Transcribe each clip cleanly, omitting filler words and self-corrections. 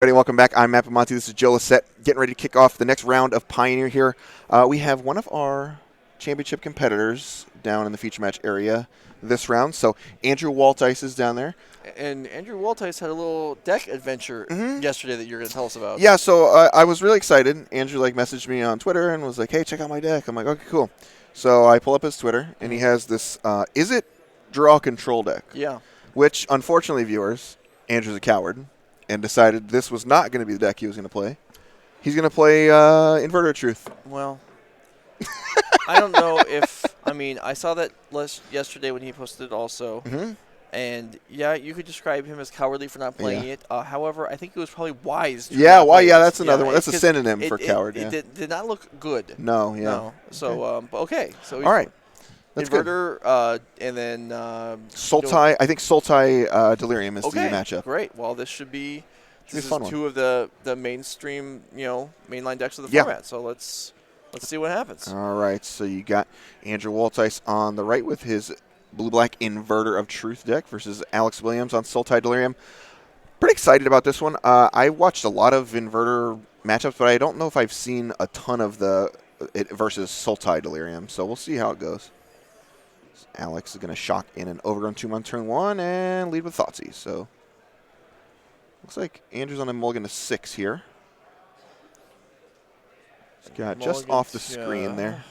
Everybody, welcome back. I'm Matt Monty. This is Joe Lissette, getting ready to kick off the next round of Pioneer here. We have one of our championship competitors down in the feature match area this round. So Andrew Waltice is down there. And Andrew Waltice had a little deck adventure yesterday that you're going to tell us about. Yeah, so I was really excited. Andrew messaged me on Twitter and was like, "Hey, check out my deck." I'm like, "Okay, cool." So I pull up his Twitter and he has this "Is it draw control deck?" Yeah. Which, unfortunately, viewers, Andrew's a coward and decided this was not going to be the deck he was going to play. He's going to play Inverter of Truth. Well, I don't know if I saw that list yesterday when he posted it also. And yeah, you could describe him as cowardly for not playing it. However, I think it was probably wise. That's another one. That's a synonym for coward. It did not look good. No. So, okay. So all right. That's Inverter, good. And then Sultai. I think Sultai Delirium is the matchup. Great. Well, this should be fun two of the mainstream, mainline decks of the format. So let's see what happens. All right. So you got Andrew Waltice on the right with his blue-black Inverter of Truth deck versus Alex Williams on Sultai Delirium. Pretty excited about this one. I watched a lot of Inverter matchups, but I don't know if I've seen a ton of it versus Sultai Delirium. So we'll see how it goes. Alex is going to shock in an Overgrown Tomb on turn 1 and lead with Thoughtseize. So looks like Andrew's on a mulligan to 6 here. He's got just off the screen there.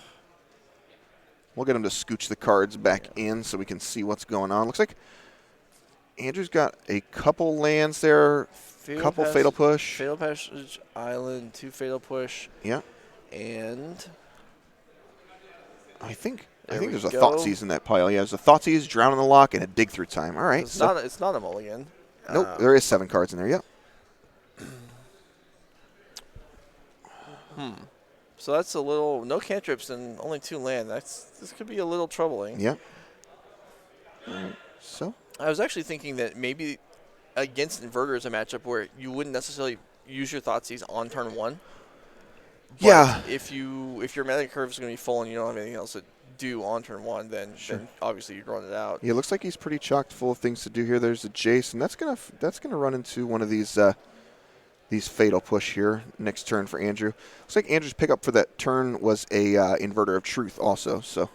We'll get him to scooch the cards back in so we can see what's going on. Looks like Andrew's got a couple lands there, couple Fatal Push. Fatal Passage Island, 2 Fatal Push. Yeah. And I think there's a Thoughtseize in that pile. Yeah, there's a Thoughtseize, Drown in the Lock, and a Dig Through Time. All right. It's not a mulligan. Nope, there is 7 cards in there. Yep. So that's a little no cantrips and only 2 land. This could be a little troubling. Yep. All right. So I was actually thinking that maybe against Inverter is a matchup where you wouldn't necessarily use your Thoughtseize on turn 1. Yeah. If your mana curve is going to be full and you don't have anything else to do on turn 1, then obviously you're throwing it out. Yeah, it looks like he's pretty chocked full of things to do here. There's a Jace, and that's gonna run into one of these Fatal Push here next turn for Andrew. Looks like Andrew's pickup for that turn was a Inverter of Truth also. So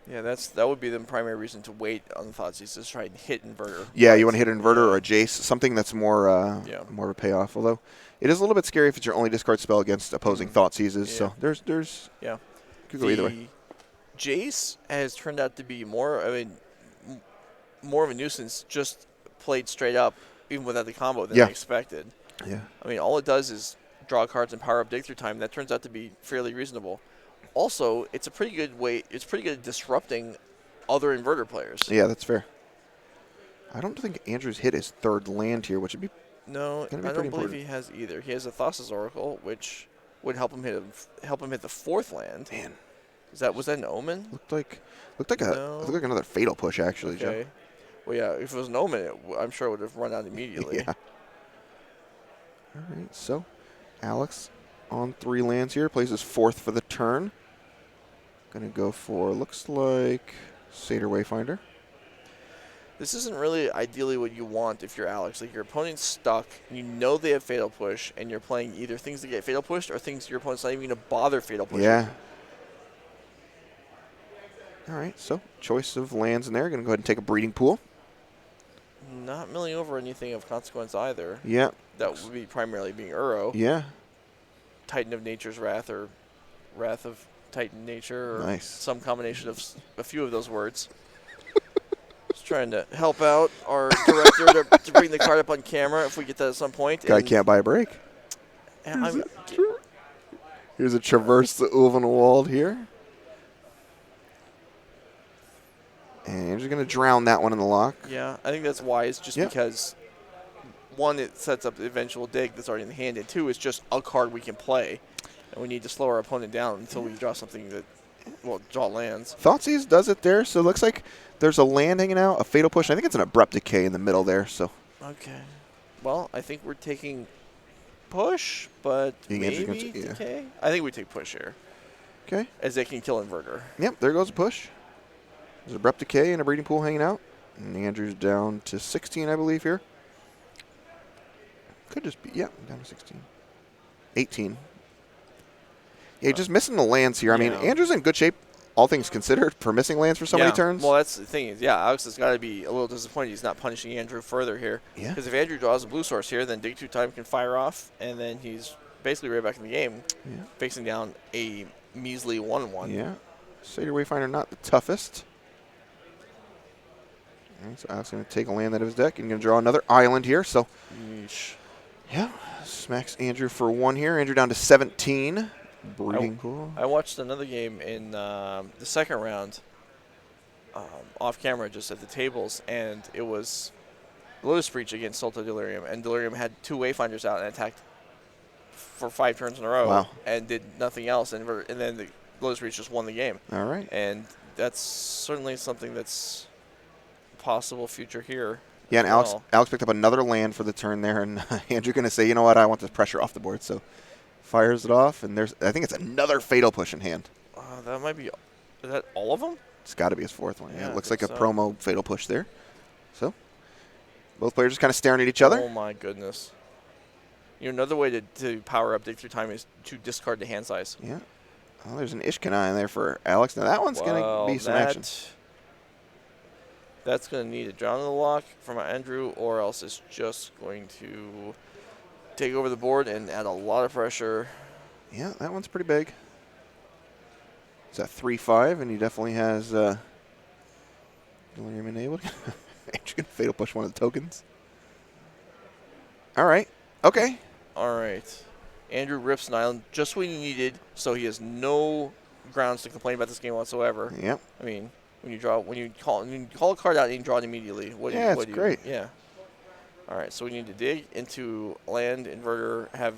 yeah, that would be the primary reason to wait on the Thoughtseize is try and hit Inverter. Yeah, you want to hit an Inverter or a Jace, something that's more of a payoff. Although it is a little bit scary if it's your only discard spell against opposing Thoughtseizes. Yeah. So there's could go either way. Jace has turned out to be more of a nuisance just played straight up, even without the combo than I expected. Yeah. All it does is draw cards and power up Dig Through Time. That turns out to be fairly reasonable. Also, it's a pretty good way. It's pretty good at disrupting other Inverter players. Yeah, that's fair. I don't think Andrew's hit his 3rd land here, which would be I don't believe he has either. He has a Thassa's Oracle, which would help him hit the 4th land. Man. Was that an Omen? Looked like another Fatal Push actually, okay. Joe. Well, yeah, if it was an Omen, I'm sure it would have run out immediately. Yeah. All right, so Alex on 3 lands here, plays his 4th for the turn. Gonna go for, looks like, Satyr Wayfinder. This isn't really ideally what you want if you're Alex. Like, your opponent's stuck, and you know they have Fatal Push, and you're playing either things that get Fatal Pushed or things your opponent's not even going to bother Fatal Pushing. Yeah. All right, so choice of lands in there. Going to go ahead and take a Breeding Pool. Not milling over anything of consequence either. Yeah. That would be primarily being Uro. Yeah. Titan of Nature's Wrath or Wrath of Titan Nature or some combination of a few of those words. Just trying to help out our director to bring the card up on camera if we get that at some point. Guy can't buy a break. Here's a Traverse the Ulvenwald here. And you're just going to drown that one in the lock. Yeah, I think that's wise just because, 1, it sets up the eventual dig that's already in the hand, and 2, it's just a card we can play. And we need to slow our opponent down until we draw something that, draw lands. Thoughtseize does it there, so it looks like there's a land hanging out, a Fatal Push. I think it's an Abrupt Decay in the middle there. So. Okay. Well, I think we're taking push, but maybe decay? I think we take push here. Okay. As they can kill Inverter. Yep, there goes a push. There's a Abrupt Decay and a Breeding Pool hanging out. And Andrew's down to 16, I believe, here. Could just be, yeah, down to 16. 18. Yeah, just missing the lands here. I mean, Andrew's in good shape, all things considered, for missing lands for so many turns. Well, that's the thing. Alex has got to be a little disappointed he's not punishing Andrew further here. Yeah. Because if Andrew draws a blue source here, then Dig Through Time can fire off, and then he's basically right back in the game, facing down a measly 1/1. Yeah. Satyr Wayfinder not the toughest. All right, so Alex going to take a land out of his deck and going to draw another island here. So, yeah, smacks Andrew for 1 here. Andrew down to 17. Breeding Pool. I watched another game in the second round off camera just at the tables, and it was Lotus Breach against Sulta Delirium, and Delirium had 2 Wayfinders out and attacked for 5 turns in a row and did nothing else, and then the Lotus Breach just won the game. All right. And that's certainly something that's possible future here. Yeah, and Alex picked up another land for the turn there, and Andrew going to say, you know what, I want the pressure off the board, so fires it off, and I think it's another Fatal Push in hand. That might be, is that all of them? It's got to be his 4th one. Yeah, it looks like a so. promo Fatal Push there. So, both players just kind of staring at each other. Oh my goodness. Another way to power up Dig Through Time is to discard the hand size. Yeah. Well, there's an Ishkanai in there for Alex. Now, that one's going to be some action. That's going to need a Drown in the Lock from Andrew, or else it's just going to take over the board and add a lot of pressure. Yeah, that one's pretty big. It's at 3/5, and he definitely has Delirium enabled. Andrew going to Fatal Push one of the tokens. All right. Okay. All right. Andrew rips an island, just what he needed, so he has no grounds to complain about this game whatsoever. Yep. I mean, when you call a card out and you draw it immediately. It's great. Yeah. All right, so we need to dig into land, inverter, have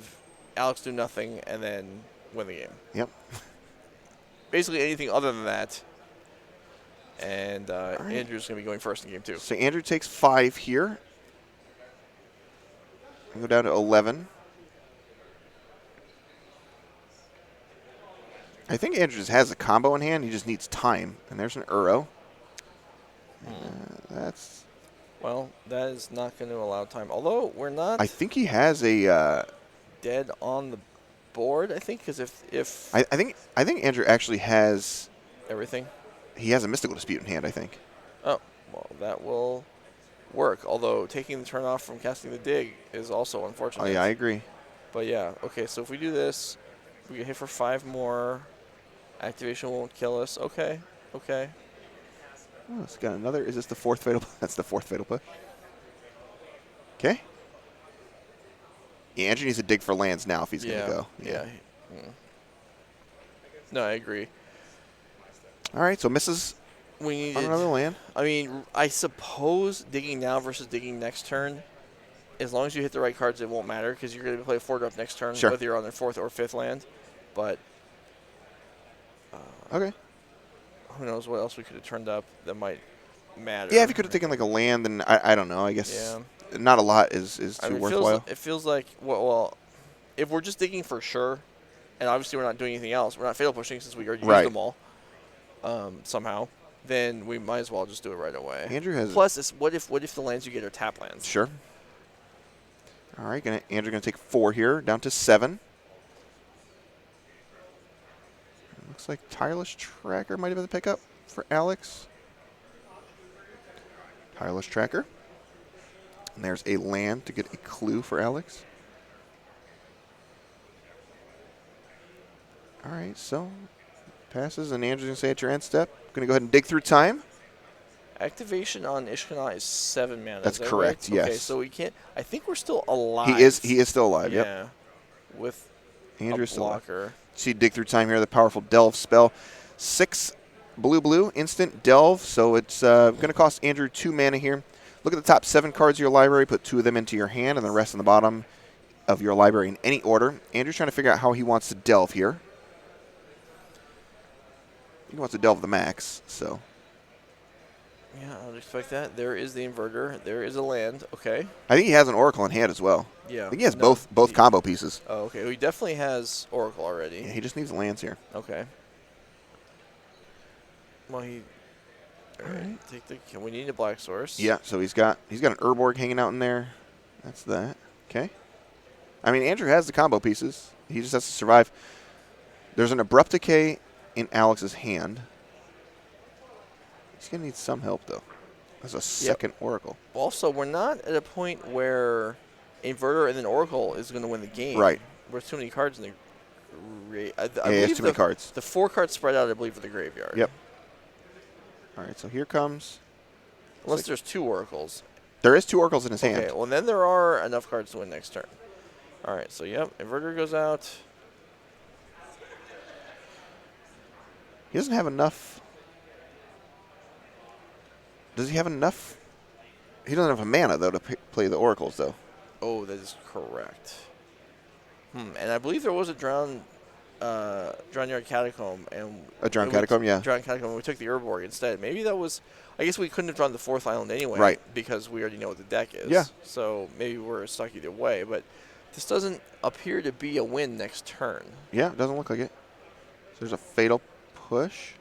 Alex do nothing, and then win the game. Yep. Basically anything other than that. And Andrew's going to be going first in game 2. So Andrew takes 5 here. And go down to 11. I think Andrew just has a combo in hand. He just needs time. And there's an Uro. Well, that is not going to allow time. Although we're not. I think he has a dead on the board. I think because if I think Andrew actually has everything. He has a Mystical Dispute in hand. I think. Oh well, that will work. Although taking the turn off from casting the dig is also unfortunate. Oh yeah, I agree. But yeah, okay. So if we do this, we get hit for 5 more. Activation won't kill us. Okay. Okay. Oh, it's got another. Is this the 4th Fatal? That's the 4th Fatal Push. Okay. Yeah, Andrew needs to dig for lands now if he's going to go. Yeah. No, I agree. All right, so misses we needed, on another land. I mean, I suppose digging now versus digging next turn, as long as you hit the right cards, it won't matter because you're going to play a 4-drop next turn, whether you're on their 4th or 5th land. But okay. Who knows what else we could have turned up that might matter. Yeah, if you could have taken like a land, then I don't know. I guess not a lot is too worthwhile. It feels like, well, if we're just digging for sure, and obviously we're not doing anything else, we're not fatal pushing since we already used them all somehow, then we might as well just do it right away. Andrew has. Plus, what if the lands you get are tap lands? Sure. All right, Andrew going to take 4 here, down to 7. Looks like Tireless Tracker might have been the pickup for Alex. Tireless Tracker. And there's a land to get a clue for Alex. All right, so passes, and Andrew's going to say at your end step, going to go ahead and dig through time. Activation on Ishkanai is 7 mana. That's is that correct, right? yes. Okay, so we can't. I think we're still alive. He is still alive, yeah. With Andrew's a blocker. See, dig through time here, the powerful Delve spell. 6 blue, instant Delve, so it's going to cost Andrew 2 mana here. Look at the top 7 cards of your library, put 2 of them into your hand, and the rest in the bottom of your library in any order. Andrew's trying to figure out how he wants to Delve here. He wants to Delve the max, so. Yeah, I would expect that. There is the inverter. There is a land. Okay. I think he has an Oracle in hand as well. Yeah. I think he has both combo pieces. Oh, okay. Well, he definitely has Oracle already. Yeah, he just needs lands here. Okay. Well, all right. We need a black source. Yeah, so he's got an Urborg hanging out in there. That's that. Okay. I mean, Andrew has the combo pieces. He just has to survive. There's an Abrupt Decay in Alex's hand. He's going to need some help, though. As a second Oracle. Also, we're not at a point where Inverter and then Oracle is going to win the game. Right. There's too many cards in the I believe too many cards. The 4 cards spread out, I believe, for the graveyard. Yep. All right, so here comes... Unless there's 2 Oracles. There is 2 Oracles in his hand. Okay, well, then there are enough cards to win next turn. All right, so, yep, Inverter goes out. He doesn't have enough... Does he have enough? He doesn't have a mana, though, to play the Oracles, though. Oh, that is correct. And I believe there was a Drown Yard Catacomb. A Drown Catacomb, yeah. Drown Catacomb, and we took the Urborg instead. Maybe that was... I guess we couldn't have drawn the 4th island anyway. Right. Because we already know what the deck is. Yeah. So maybe we're stuck either way. But this doesn't appear to be a win next turn. Yeah, it doesn't look like it. So there's a Fatal Push.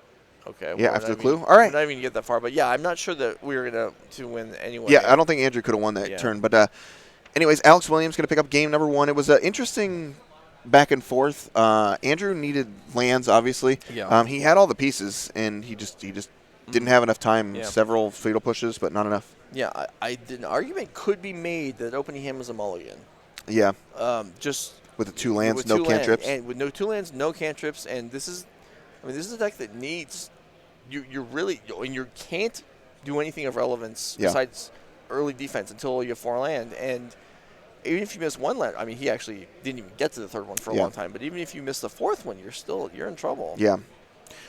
Okay. Yeah, after the clue. All right. We're not even get that far, but yeah, I'm not sure that we were going to win anyway. Yeah, I don't think Andrew could have won that turn. But anyways, Alex Williams going to pick up game number 1. It was an interesting back and forth. Andrew needed lands, obviously. Yeah. He had all the pieces, and he just didn't have enough time. Yeah. Several Fatal Pushes, but not enough. Yeah, an argument could be made that opening him is a mulligan. Yeah. Just with the 2 lands, no cantrips. And with no 2 lands, no cantrips, and this is a deck that needs you can't do anything of relevance besides early defense until you have 4 land. And even if you miss 1 land, I mean, he actually didn't even get to the 3rd one for a long time. But even if you miss the 4th one, you're in trouble. Yeah,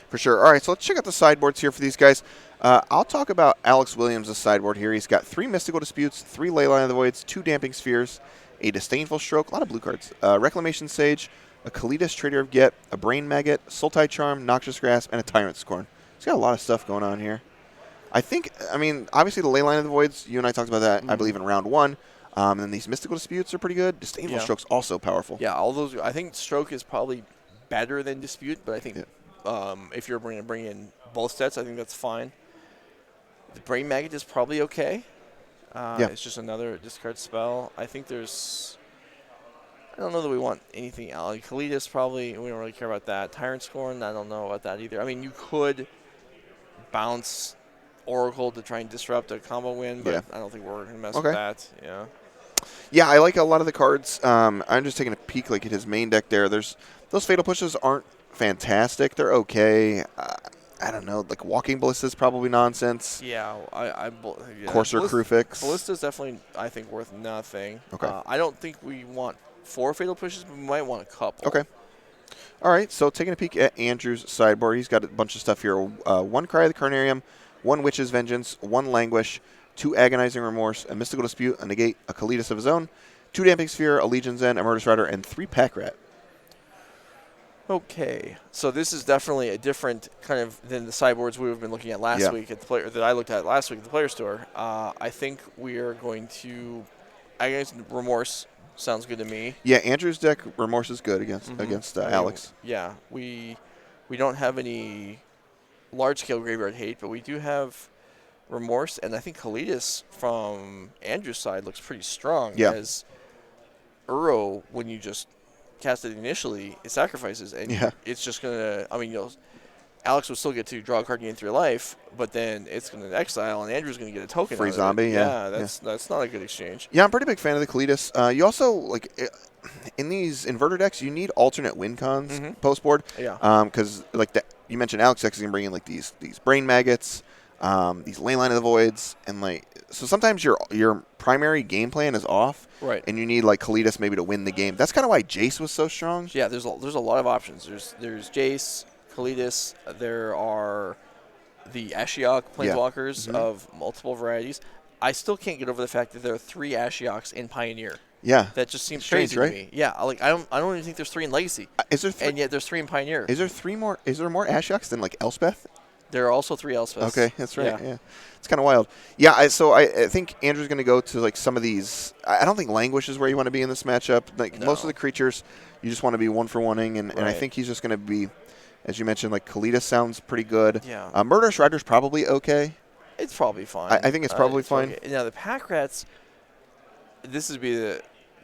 for sure. All right, so let's check out the sideboards here for these guys. I'll talk about Alex Williams' sideboard here. He's got 3 Mystical Disputes, 3 Leyline of the Voids, 2 Damping Spheres, a Disdainful Stroke, a lot of blue cards, Reclamation Sage, a Kalidas, Trader of Get, a Brain Maggot, Sultai Charm, Noxious Grasp, and a Tyrant Scorn. He's got a lot of stuff going on here. I mean, obviously the Leyline of the Voids, you and I talked about that, I believe, in round 1. And then these Mystical Disputes are pretty good. Disdainful Stroke's also powerful. Yeah, all those. I think Stroke is probably better than Dispute, but I think if you're going to bring in both sets, I think that's fine. The Brain Maggot is probably okay. It's just another discard spell. I think there's... I don't know that we want anything else. Kalidas probably, we don't really care about that. Tyrant Scorn, I don't know about that either. I mean, you could bounce Oracle to try and disrupt a combo win, but I don't think we're going to mess with that. Yeah. Yeah, I like a lot of the cards. I'm just taking a peek at his main deck there. Those Fatal Pushes aren't fantastic. They're okay. I don't know. Like Walking Ballista is probably nonsense. Yeah, Courser Crufix. Ballista is definitely, I think, worth nothing. Okay. I don't think we want 4 Fatal Pushes, but we might want a couple. Okay. All right, so taking a peek at Andrew's sideboard, he's got a bunch of stuff here. 1 Cry of the Carnarium, 1 Witch's Vengeance, 1 Languish, 2 Agonizing Remorse, a Mystical Dispute, a Negate, a Kalidas of his own, 2 Damping Sphere, a Legion's End, a Murderous Rider, and 3 Pack Rat. Okay, so this is definitely a different kind of than the sideboards we've been looking at last week at the player that I looked at last week at the player store. I think we are going to. I guess Remorse sounds good to me. Yeah, Andrew's deck Remorse is good against Alex. Yeah, we don't have any large scale graveyard hate, but we do have Remorse, and I think Kalidas from Andrew's side looks pretty strong. Yeah. As Uro, when you just cast it initially, it sacrifices, and it's just gonna. I mean, Alex will still get to draw a card gain through life, but then it's gonna exile, and Andrew's gonna get a token. Free zombie. That's not a good exchange. Yeah, I'm a pretty big fan of the Kalidas. You also in these inverter decks, you need alternate win cons post board. Yeah. Because you mentioned Alex deck is gonna bring in these Brain Maggots, these Leyline of the Voids, and so sometimes your primary game plan is off, right? And you need Kalidas maybe to win the game. That's kind of why Jace was so strong. Yeah, there's a lot of options. There's Jace, Kalidas. There are the Ashiok Planeswalkers of multiple varieties. I still can't get over the fact that there are 3 Ashioks in Pioneer. Yeah, that just seems crazy to me. Yeah, I don't even think there's 3 in Legacy. Is there 3? And yet there's 3 in Pioneer. Is there 3 more? Is there more Ashioks than Elspeth? There are also 3 Elspeths. Okay, that's right. Yeah. It's kind of wild. Yeah, I think Andrew's going to go to some of these. I don't think Languish is where you want to be in this matchup. Most of the creatures, you just want to be 1-for-1ing, and I think he's just going to be, as you mentioned, Kalidas sounds pretty good. Yeah. Murderous Rider's probably okay. It's probably fine. I think it's probably fine. Okay. Now the Pack Rats, this would be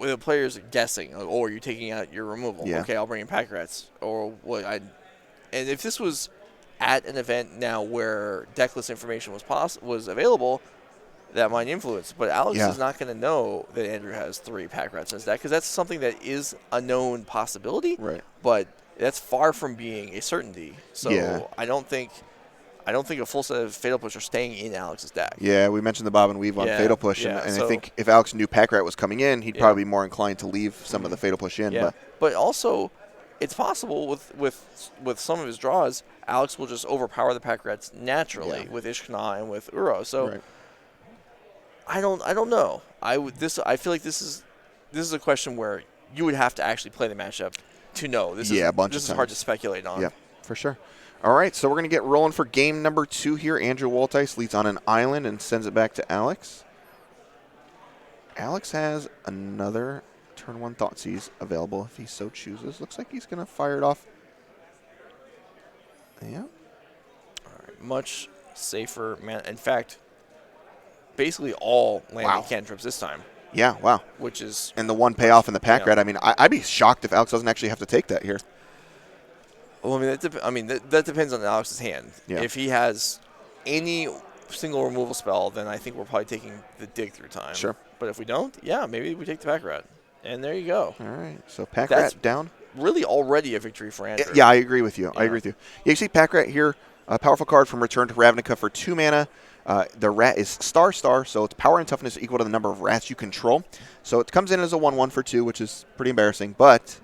the player's guessing, like, oh, are you taking out your removal? Yeah. Okay, I'll bring in pack rats. Or what? And if this was at an event now where deck list information was available, that might influence. But Alex is not going to know that Andrew has 3 pack rats in his deck because that's something that is a known possibility. Right. But that's far from being a certainty. So I don't think a full set of Fatal Push are staying in Alex's deck. Yeah, we mentioned the bob and weave on Fatal Push, and I think if Alex knew pack rat was coming in, he'd probably be more inclined to leave some of the Fatal Push in. Yeah. But also, it's possible with some of his draws, Alex will just overpower the pack rats naturally with Ishkana and with Uro. So I don't know. I feel like this is a question where you would have to actually play the matchup to know. This is hard to speculate on. Yeah, for sure. All right, so we're going to get rolling for game number 2 here. Andrew Waltice leads on an island and sends it back to Alex. Alex has another turn 1 Thoughtseize available if he so chooses. Looks like he's going to fire it off. Yeah. All right, much safer, man. In fact, basically all landing cantrips this time. Yeah, wow. Which is and the 1 payoff in the pack rat. I mean, I'd be shocked if Alex doesn't actually have to take that here. Well, that depends on Alex's hand. Yeah. If he has any single removal spell, then I think we're probably taking the dig through time. Sure. But if we don't, yeah, maybe we take the pack rat. And there you go. All right. So pack rat down. Really already a victory for Andrew. Yeah, I agree with you. I agree with you. You see pack rat here, a powerful card from Return to Ravnica for 2 mana. The rat is star, so its power and toughness is equal to the number of rats you control. So it comes in as a 1/1 for 2, which is pretty embarrassing, but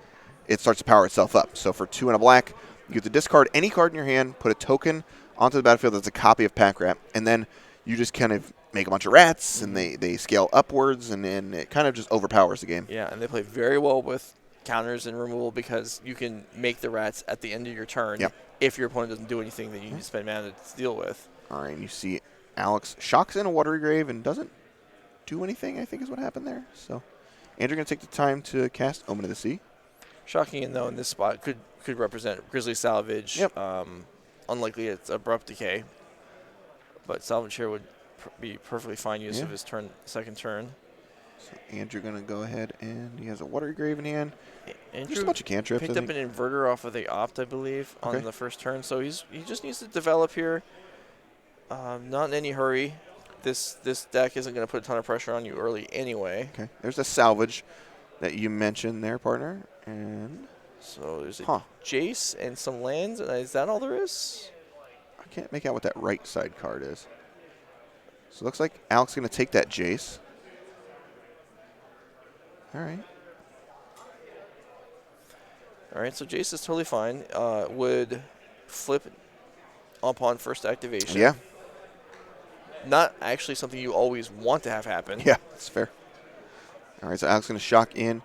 it starts to power itself up. So for 2 and a black, you get to discard any card in your hand, put a token onto the battlefield that's a copy of pack rat, and then you just kind of make a bunch of rats, and they scale upwards, and it kind of just overpowers the game. Yeah, and they play very well with counters and removal because you can make the rats at the end of your turn if your opponent doesn't do anything that you need to spend mana to deal with. All right, and you see Alex shocks in a Watery Grave and doesn't do anything, I think is what happened there. So Andrew going to take the time to cast Omen of the Sea. Shocking in, though, in this spot could represent Grizzly Salvage. Yep. Unlikely it's Abrupt Decay. But Salvage here would be perfectly fine use of his second turn. So Andrew going to go ahead, and he has a Watery Grave in hand. Andrew just a bunch of cantrips. Picked up an Inverter off of the Opt, I believe, on the first turn. So he just needs to develop here. Not in any hurry. This deck isn't going to put a ton of pressure on you early anyway. Okay. There's a Salvage that you mentioned there, partner. And so there's a Jace and some lands. And is that all there is? I can't make out what that right side card is. So it looks like Alex is going to take that Jace. All right. All right, so Jace is totally fine. Would flip upon first activation. Yeah. Not actually something you always want to have happen. Yeah, that's fair. All right, so Alex is going to shock in.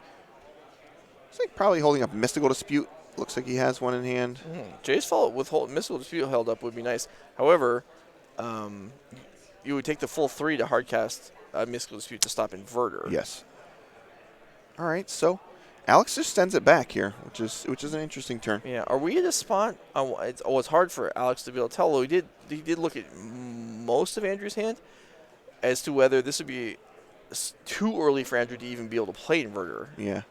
Looks like probably holding up Mystical Dispute. Looks like he has one in hand. Jace Fault with Mystical Dispute held up would be nice. However, you would take the full 3 to hardcast Mystical Dispute to stop Inverter. Yes. All right, so Alex just sends it back here, which is an interesting turn. Yeah. Are we at a spot? It's hard for Alex to be able to tell. Though he did look at most of Andrew's hand as to whether this would be too early for Andrew to even be able to play Inverter. Yeah.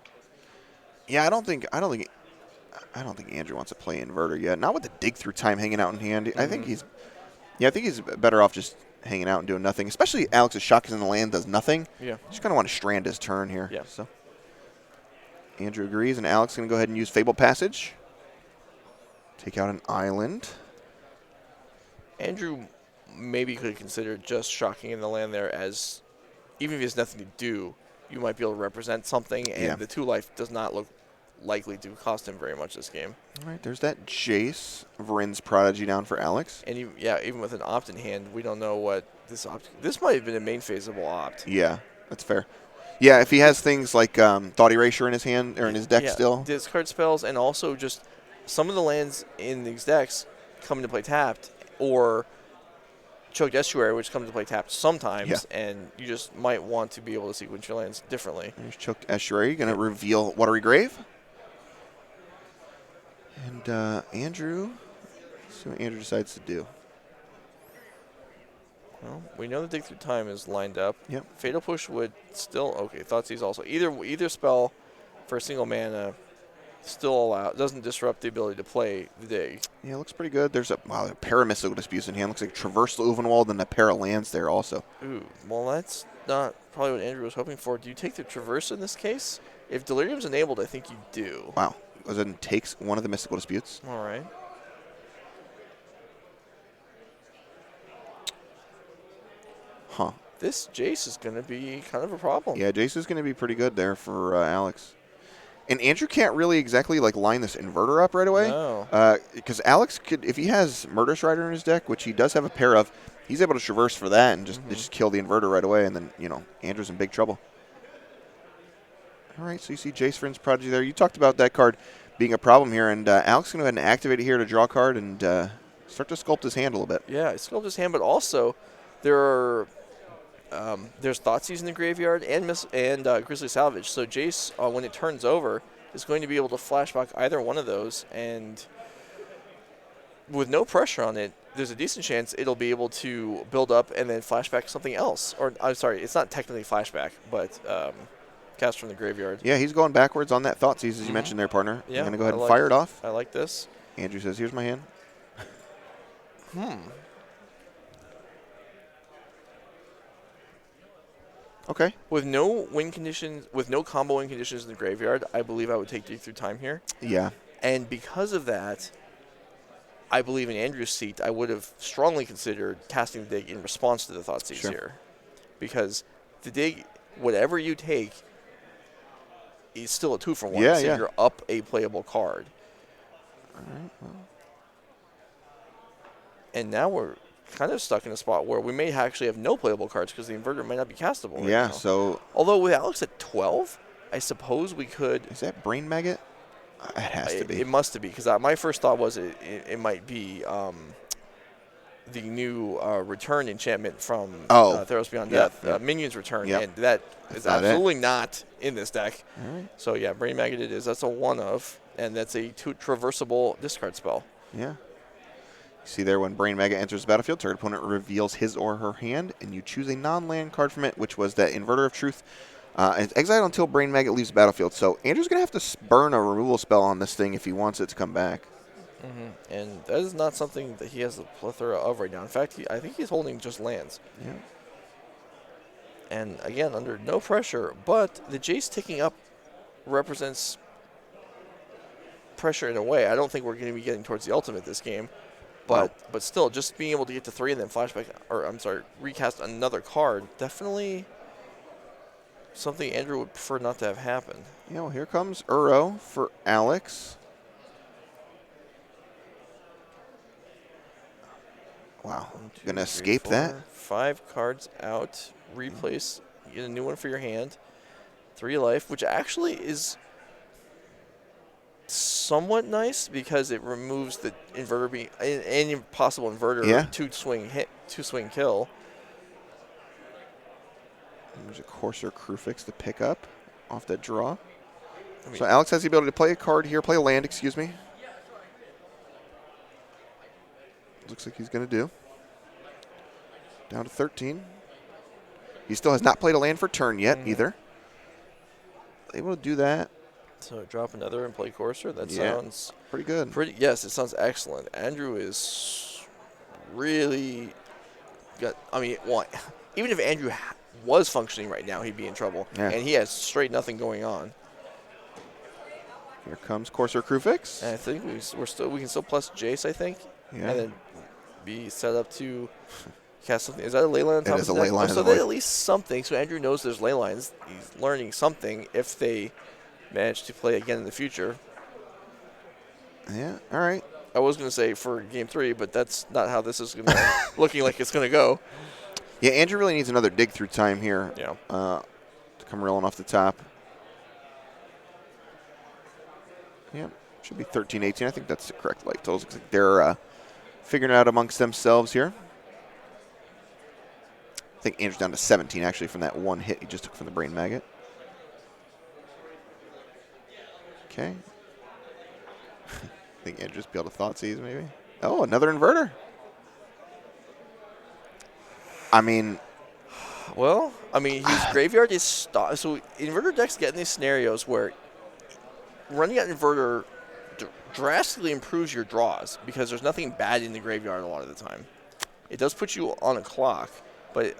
Yeah, I don't think Andrew wants to play Inverter yet. Not with the dig through time hanging out in hand. I think he's better off just hanging out and doing nothing. Especially Alex's shock is in the land does nothing. Yeah. Just kind of want to strand his turn here. Yeah. So Andrew agrees, and Alex is going to go ahead and use Fabled Passage. Take out an island. Andrew maybe could consider just shocking in the land there as, even if he has nothing to do, you might be able to represent something, and the 2 life does not look likely to cost him very much this game. All right, there's that Jace, Vryn's Prodigy down for Alex. And even with an Opt in hand, we don't know what this might have been a main phaseable Opt. Yeah, that's fair. Yeah, if he has things like Thought Erasure in his hand or in his deck still. Discard spells, and also just some of the lands in these decks come into play tapped, or Choked Estuary, which comes to play tapped sometimes, and you just might want to be able to sequence your lands differently. There's Choked Estuary, going to reveal Watery Grave. And Andrew, let's see what Andrew decides to do. Well, we know the Dig Through Time is lined up. Yep. Fatal Push would still Thoughtseize also either spell for a single mana still allow doesn't disrupt the ability to play the Dig. Yeah, it looks pretty good. There's a pair of Mystical Disputes in hand. Looks like Traversal Ulvenwald and a pair of lands there also. Ooh, well that's not probably what Andrew was hoping for. Do you take the Traverse in this case? If Delirium's enabled, I think you do. Wow. Goes ahead and takes one of the Mystical Disputes. All right. Huh. This Jace is going to be kind of a problem. Yeah, Jace is going to be pretty good there for Alex. And Andrew can't really exactly line this inverter up right away. No. Because Alex could, if he has Murderous Rider in his deck, which he does have a pair of, he's able to traverse for that and just kill the inverter right away. And then, Andrew's in big trouble. All right, so you see Jace Vryn's Prodigy there. You talked about that card being a problem here. And Alex is going to go ahead and activate it here to draw a card and start to sculpt his hand a little bit. Yeah, sculpt his hand, but also there's Thoughtseize in the graveyard and Grizzly Salvage. So Jace, when it turns over, is going to be able to flashback either one of those, and with no pressure on it, there's a decent chance it'll be able to build up and then flashback something else. Or I'm sorry, it's not technically flashback, but cast from the graveyard. Yeah, he's going backwards on that Thoughtseize, as you mentioned there, partner. Yeah, I'm going to go ahead and fire it off. I like this. Andrew says, here's my hand. Okay. With no win conditions, with no combo win conditions in the graveyard, I believe I would take Dig Through Time here. Yeah. And because of that, I believe in Andrew's seat, I would have strongly considered casting the Dig in response to the Thoughtseize here. Because the Dig, whatever you take, is still a 2-for-1. Yeah, so yeah. you're up a playable card. All right, well. And now we're kind of stuck in a spot where we may actually have no playable cards because the inverter might not be castable right now. So. Although with Alex at 12, I suppose we could. Is that Brain Maggot? It has to be. It must be, because my first thought was it might be the new return enchantment from Theros Beyond Death, Minions Return, and that is absolutely not in this deck. All right. So yeah, Brain Maggot it is. That's a one-of, and that's a traversable discard spell. Yeah. You see there when Brain Maggot enters the battlefield, target opponent reveals his or her hand, and you choose a non-land card from it, which was that Inverter of Truth. And it's exiled until Brain Maggot leaves the battlefield. So Andrew's going to have to burn a removal spell on this thing if he wants it to come back. And that is not something that he has a plethora of right now. In fact, I think he's holding just lands. Yeah. And again, under no pressure, but the Jace ticking up represents pressure in a way. I don't think we're going to be getting towards the ultimate this game. But still, just being able to get to 3 and then flashback, recast another card, definitely something Andrew would prefer not to have happen. Yeah, well, here comes Uro for Alex. Wow, going to escape that. 5 cards out, replace, get a new one for your hand. 3 life, which actually is somewhat nice because it removes the inverter any possible inverter two swing kill. There's a Courser Crufix to pick up off that draw. So Alex has the ability to play a card here, play a land, excuse me. Looks like he's going to do. Down to 13. He still has not played a land for turn yet either. Able to do that. So drop another and play Courser. That sounds pretty good. Yes, it sounds excellent. Andrew is really got. Even if Andrew was functioning right now, he'd be in trouble. Yeah. And he has straight nothing going on. Here comes Courser Crufix. And I think we can still plus Jace, I think. Yeah. And then be set up to cast something. Is that a ley line on top of the deck? It is a ley line. So that's at least something. So Andrew knows there's ley lines. He's learning something if they manage to play again in the future. Yeah, all right. I was going to say for game 3, but that's not how this is looking like it's going to go. Yeah, Andrew really needs another Dig Through Time here. Yeah. To come rolling off the top. Yeah, should be 13-18. I think that's the correct life totals. Looks like they're figuring it out amongst themselves here. I think Andrew's down to 17, actually, from that one hit he just took from the Brain Maggot. Okay. I think Andrew just be able to Thoughtseize, maybe. Oh, another inverter. I mean, well, his graveyard is so inverter decks get in these scenarios where running an inverter drastically improves your draws because there's nothing bad in the graveyard a lot of the time. It does put you on a clock, but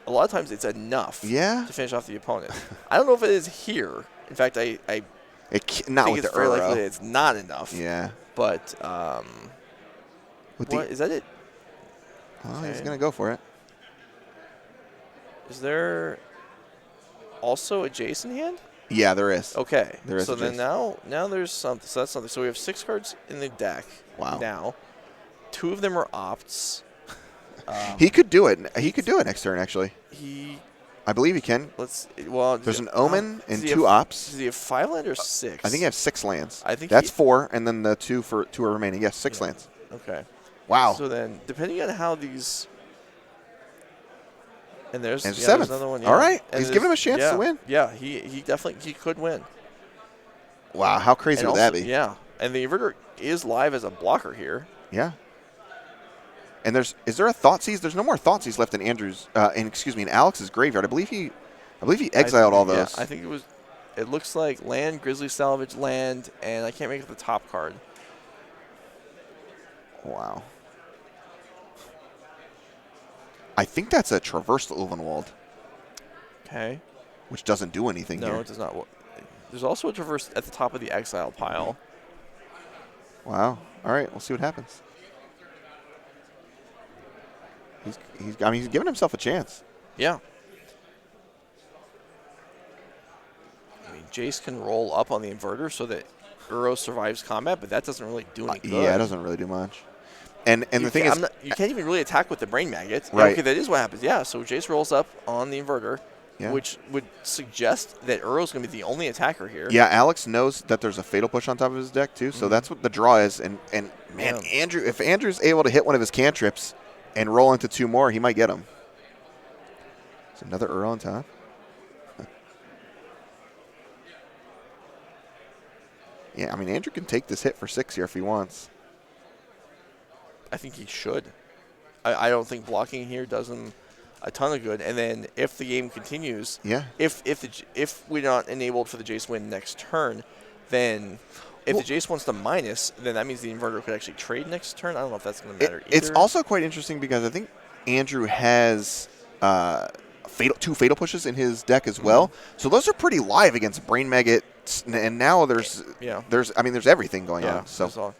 a lot of times it's enough to finish off the opponent. I don't know if it is here. In fact, I not think with it's the very Uro. likely that it's not enough. Yeah. But is that it? Well, okay. He's going to go for it. Is there also a Jace in hand? Yeah, there is. Okay. There is. So then now there's something. So that's something. So we have 6 cards in the deck. Wow. Now, 2 of them are opts. He could do it. He could do it next turn, actually. I believe he can. There's an Omen and 2 ops. Does he have 5 lands or 6? I think he has 6 lands. I think that's 4, and then the 2 are remaining. Yes, 6 lands. Okay. Wow. So then, depending on how these, and there's 7th. There's another one. Yeah. All right, he's giving him a chance to win. Yeah, he definitely could win. Wow, how crazy would that be? Yeah, and the inverter is live as a blocker here. Yeah. And is there a Thoughtseize? There's no more Thougeize left in in Alex's graveyard. I believe he exiled all those. Yeah, I think it looks like land, Grizzly Salvage, land, and I can't make it the top card. Wow. I think that's a Traverse to Ulvenwald. Okay. Which doesn't do anything here. No, it does not. There's also a Traverse at the top of the exile pile. Wow. All right, we'll see what happens. He's giving himself a chance. Yeah. Jace can roll up on the inverter so that Uro survives combat, but that doesn't really do any good. Yeah, it doesn't really do much. And the thing is, you can't even really attack with the Brain Maggot. Right. Okay, that is what happens. Yeah, so Jace rolls up on the inverter, yeah. which would suggest that Uro's going to be the only attacker here. Yeah, Alex knows that there's a Fatal Push on top of his deck too, so that's what the draw is. And man, Andrew, if Andrew's able to hit one of his cantrips and roll into 2 more, he might get him. It's another Uro on top. Yeah, Andrew can take this hit for 6 here if he wants. I think he should. I don't think blocking here does him a ton of good. And then if the game continues, if we're not enabled for the Jace win next turn, then if the Jace wants to minus, then that means the inverter could actually trade next turn. I don't know if that's going to matter either. It's also quite interesting because I think Andrew has 2 Fatal Pushes in his deck as well. So those are pretty live against Brain Maggot, and now there's everything going on. So.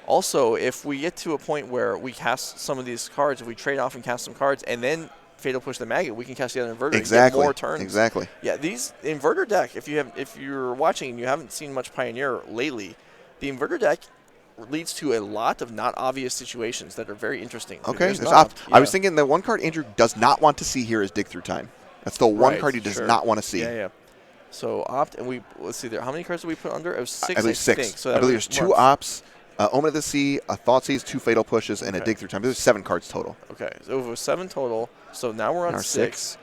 Also, if we get to a point where we cast some of these cards, if we trade off and cast some cards, and then Fatal Push the Maggot, we can cast the other inverter and get more turns. Exactly. Yeah, these inverter deck, if you're watching and you haven't seen much Pioneer lately, the inverter deck leads to a lot of not obvious situations that are very interesting. Okay, there's opt. Yeah. I was thinking the one card Andrew does not want to see here is Dig Through Time. That's the one card he does not want to see. Yeah. So opt, and let's see there. How many cards did we put under? It was 6. At least 6. Think. So I believe there's 2 ops. Omen of the Sea, a Thoughtseize, 2 Fatal Pushes, and a Dig Through Time. There's 7 cards total. Okay, so it was 7 total. So now we're on 6.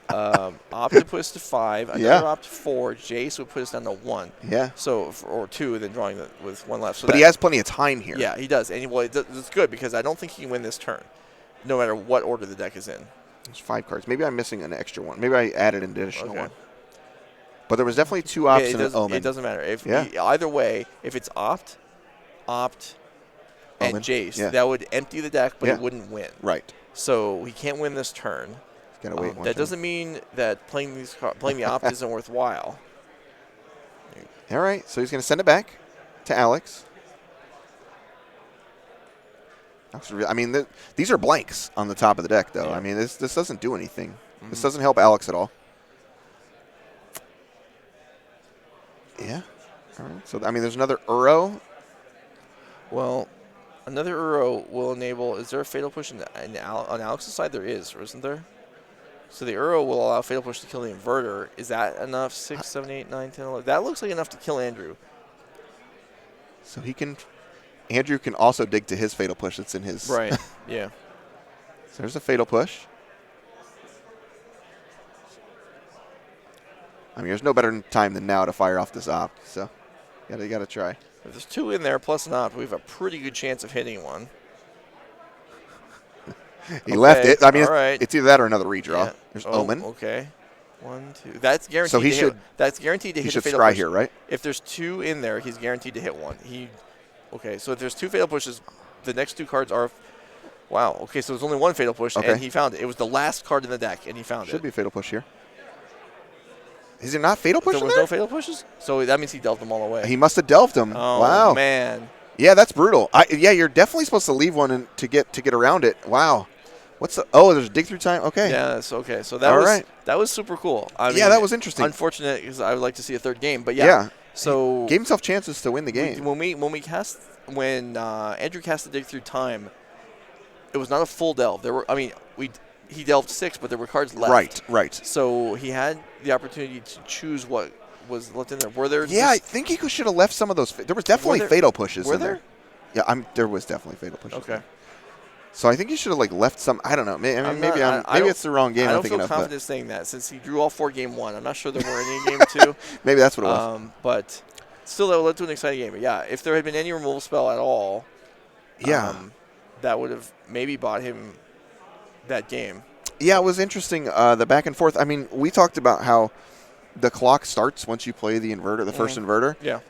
Opt would put us to 5. Another opt 4. Jace would put us down to 1. Yeah. So or 2, then drawing with 1 left. So but he has plenty of time here. Yeah, he does. And it's good because I don't think he can win this turn, no matter what order the deck is in. There's 5 cards. Maybe I'm missing an extra one. Maybe I added an additional one. But there was definitely 2 opts and an Omen. It doesn't matter. Either way, if it's opt, and Omen. Jace, that would empty the deck, but it wouldn't win. Right. So he can't win this turn. Gotta wait one that doesn't mean that playing the opt isn't worthwhile. All right, so he's going to send it back to Alex. These are blanks on the top of the deck, though. Yeah. This doesn't do anything. Mm-hmm. This doesn't help Alex at all. Yeah. All right. So, there's another Uro. Well, another Uro will enable. Is there a Fatal Push on Alex's side? There is, or isn't there? So the Uro will allow Fatal Push to kill the inverter. Is that enough? 6, 7, 8, 9, 10, 11. That looks like enough to kill Andrew. So Andrew can also dig to his Fatal Push that's in his. Right, yeah. So there's a Fatal Push. There's no better time than now to fire off this opt. So you gotta try. If there's 2 in there plus an opt, we have a pretty good chance of hitting one. He left it. I mean, all right. it's either that or another redraw. Yeah. There's Omen. Okay. 1, 2. That's guaranteed. So he should. That's guaranteed to he hit should a fatal scry push. here, right? If there's 2 in there, he's guaranteed to hit 1. Okay. So if there's 2 fatal pushes, the next 2 cards are. Wow. Okay. So there's only 1 fatal push, and he found it. It was the last card in the deck, and he found it. Should be a fatal push here. Is there not fatal push? There was no fatal pushes, so that means he delved them all away. He must have delved them. Oh, wow, man. Yeah, that's brutal. Yeah, you're definitely supposed to leave one to get around it. Wow. What's the? Oh, there's a dig through time. Okay. Yeah, that's okay. So that was super cool. I mean, that was interesting. Unfortunate because I would like to see a 3rd game, but So he gave himself chances to win the game. When Andrew cast the dig through time, it was not a full delve. He delved 6, but there were cards left. Right. So he had the opportunity to choose what was left in there. Were there? Yeah, I think he should have left some of those. There was definitely fatal pushes in there. Yeah, there was definitely fatal pushes. Okay. So I think he should have left some. I don't know. Maybe it's the wrong game. I don't feel confident saying that since he drew all 4 game 1. I'm not sure there were any in game 2. Maybe that's what it was. But still, that led to an exciting game. But yeah, if there had been any removal spell at all, that would have maybe bought him that game. Yeah, it was interesting, the back and forth. I mean, we talked about how the clock starts once you play the inverter, the first inverter. Yeah.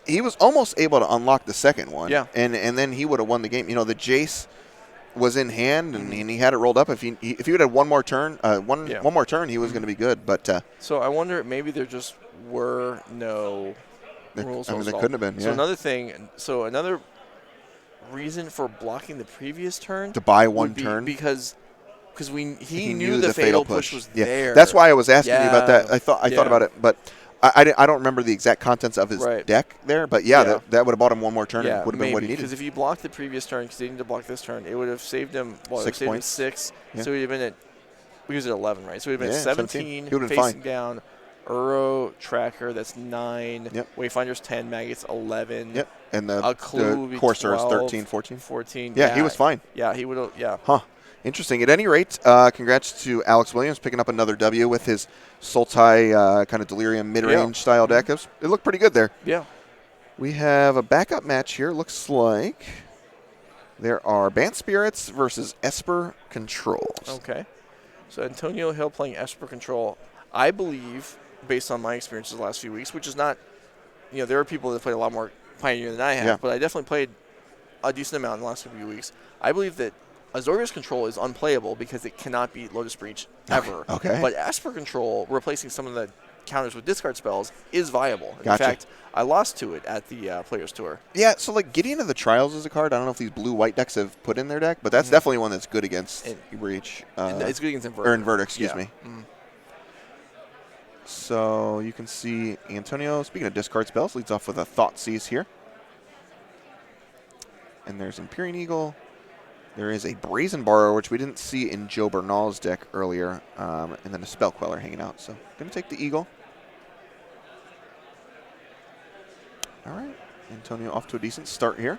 He was almost able to unlock the second one. Yeah. And then he would have won the game. The Jace was in hand, and he had it rolled up. If he would have one more turn, one more turn, he was going to be good. But so I wonder, maybe there just were no rules. There couldn't have been. Yeah. So another reason for blocking the previous turn to buy one turn because he knew the fatal push was there. That's why I was asking you about that. I thought about it, but I don't remember the exact contents of his deck there. But that would have bought him one more turn. Yeah, would have been what he needed. Because if he blocked the previous turn, because he needed to block this turn, it would have saved him 6 points. 6. Yeah. So he would have been at. We was at 11, right? So he would have been 17. He would have been facing fine. down. Uro Tracker, that's 9. Yep. Wayfinder's 10. Maggots 11. Yep. And the Courser is 13, 14. 14. Yeah, he was fine. Yeah, he would have. Yeah. Huh. Interesting. At any rate, congrats to Alex Williams picking up another W with his Sultai kind of Delirium mid-range style deck. It looked pretty good there. Yeah. We have a backup match here. Looks like there are Bant Spirits versus Esper Controls. Okay. So Antonio Hill playing Esper Control. I believe, based on my experiences the last few weeks, which is not, there are people that played a lot more Pioneer than I have, but I definitely played a decent amount in the last few weeks. I believe that Azorius Control is unplayable because it cannot beat Lotus Breach ever. Okay. But Esper Control, replacing some of the counters with discard spells, is viable. Gotcha. In fact, I lost to it at the Players Tour. Yeah, so getting into the Trials is a card. I don't know if these blue-white decks have put in their deck, but that's definitely one that's good against Breach. It's good against Inverter. Or Inverter, excuse me. Mm. So you can see Antonio, speaking of discard spells, leads off with a Thoughtseize here. And there's Empyrean Eagle. There is a Brazen Borrower, which we didn't see in Joe Bernal's deck earlier, and then a Spell Queller hanging out. So going to take the Eagle. All right, Antonio off to a decent start here.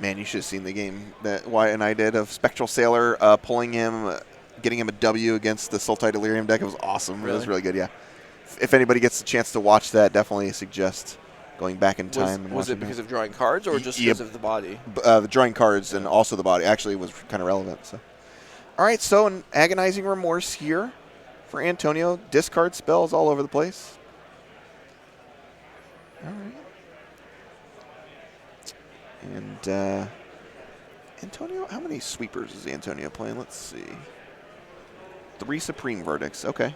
Man, you should have seen the game that Wyatt and I did of Spectral Sailor pulling him, getting him a W against the Sultai Delirium deck. It was awesome. Really? It was really good, yeah. If anybody gets a chance to watch that, definitely suggest going back in time. Was it because of drawing cards or just because of the body? The drawing cards and also the body actually was kind of relevant. So, all right, so an Agonizing Remorse here for Antonio. Discard spells all over the place. All right. And Antonio, how many sweepers is Antonio playing? Let's see. 3 Supreme Verdicts. Okay.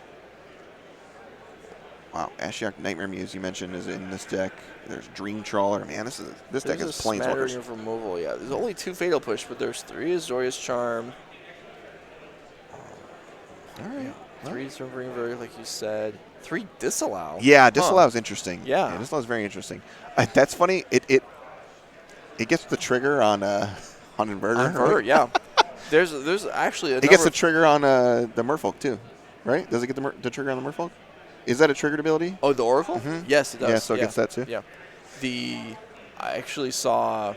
Wow, Ashiok Nightmare Muse you mentioned is in this deck. There's Dream Trawler. Man, this deck is Planeswalkers. Of removal, yeah. There's only 2 Fatal Push, but there's 3 Azorius Charm. All right. 3 Supreme Verdict, like you said. 3 Disallow. Yeah, Disallow is interesting. Yeah. Disallow is very interesting. That's funny. It gets the trigger on Inverter. On Inverter, right? Yeah. There's actually it gets the trigger on the Merfolk too, right? Does it get the trigger on the Merfolk? Is that a triggered ability? Oh, the Oracle? Mm-hmm. Yes, it does. Yeah, so it gets that too. Yeah. I actually saw